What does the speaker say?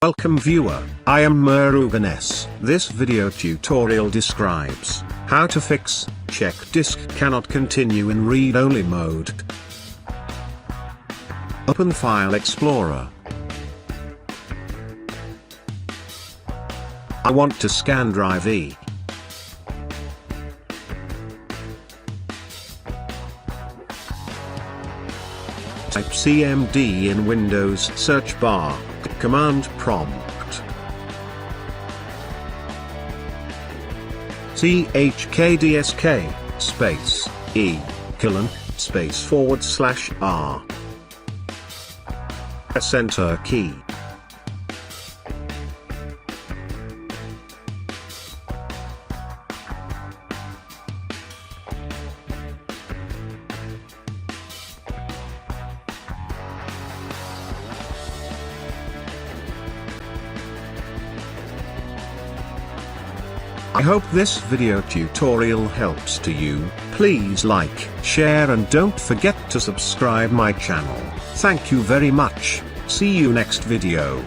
Welcome viewer, I am Murugan. This video tutorial describes how to fix CHKDSK cannot continue in read-only mode. Open File Explorer. I want to scan drive E. Type CMD in Windows search bar, command prompt. CHKDSK, space, E, colon, space /R. Press Enter key. I hope this video tutorial helps to you. Please like, share and don't forget to subscribe my channel. Thank you very much. See you next video.